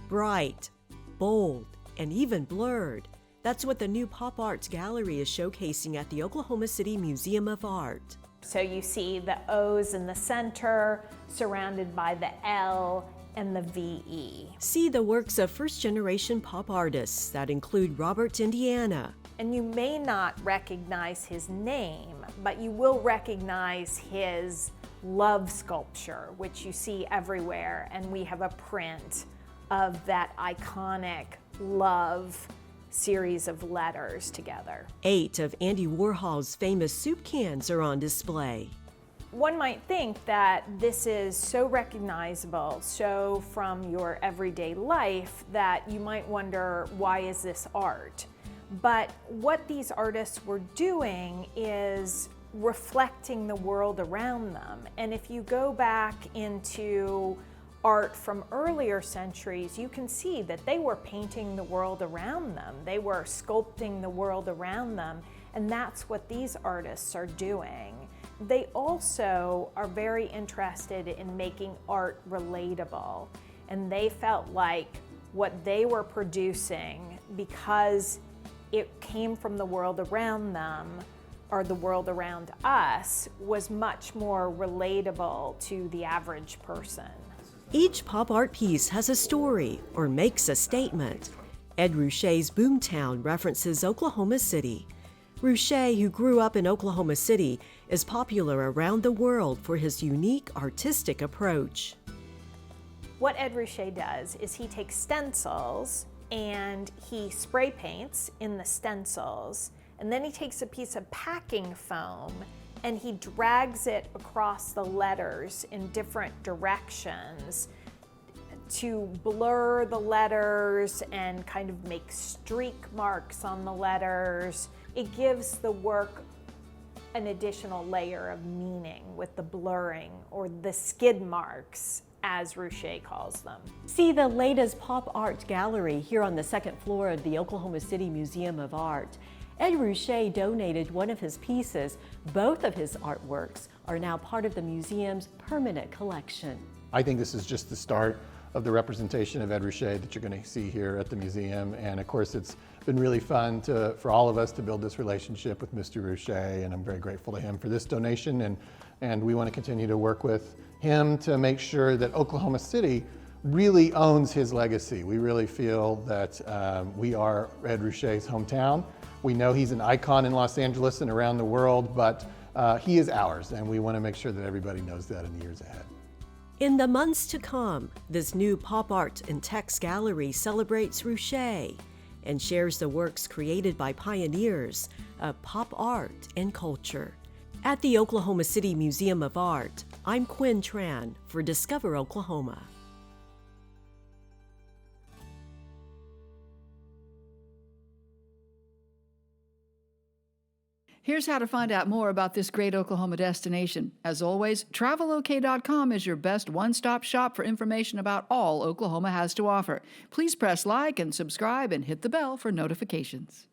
Bright, bold, and even blurred. That's what the new Pop Art Gallery is showcasing at the Oklahoma City Museum of Art. So you see the O's in the center, surrounded by the L and the VE. See the works of first-generation pop artists that include Robert Indiana. And you may not recognize his name, but you will recognize his love sculpture, which you see everywhere. And we have a print of that iconic love series of letters together. 8 of Andy Warhol's famous soup cans are on display. One might think that this is so recognizable, so from your everyday life, that you might wonder, why is this art? But what these artists were doing is reflecting the world around them. And if you go back into art from earlier centuries, you can see that they were painting the world around them. They were sculpting the world around them. And that's what these artists are doing. They also are very interested in making art relatable. And they felt like what they were producing, because it came from the world around them, or the world around us, was much more relatable to the average person. Each pop art piece has a story or makes a statement. Ed Ruscha's Boomtown references Oklahoma City. Ruscha, who grew up in Oklahoma City, is popular around the world for his unique artistic approach. What Ed Ruscha does is he takes stencils and he spray paints in the stencils, and then he takes a piece of packing foam and he drags it across the letters in different directions to blur the letters and kind of make streak marks on the letters. It gives the work an additional layer of meaning with the blurring, or the skid marks, as Ruscha calls them. See the latest pop art gallery here on the second floor of the Oklahoma City Museum of Art. Ed Ruscha donated one of his pieces. Both of his artworks are now part of the museum's permanent collection. I think this is just the start of the representation of Ed Ruscha that you're going to see here at the museum. And of course, it's been really fun for all of us to build this relationship with Mr. Ruscha, and I'm very grateful to him for this donation. And we want to continue to work with him to make sure that Oklahoma City really owns his legacy. We really feel that we are Ed Ruscha's hometown. We know he's an icon in Los Angeles and around the world, but he is ours, and we want to make sure that everybody knows that in the years ahead. In the months to come, this new pop art and text gallery celebrates Ruscha and shares the works created by pioneers of pop art and culture. At the Oklahoma City Museum of Art, I'm Quin Tran for Discover Oklahoma. Here's how to find out more about this great Oklahoma destination. As always, travelok.com is your best one-stop shop for information about all Oklahoma has to offer. Please press like and subscribe and hit the bell for notifications.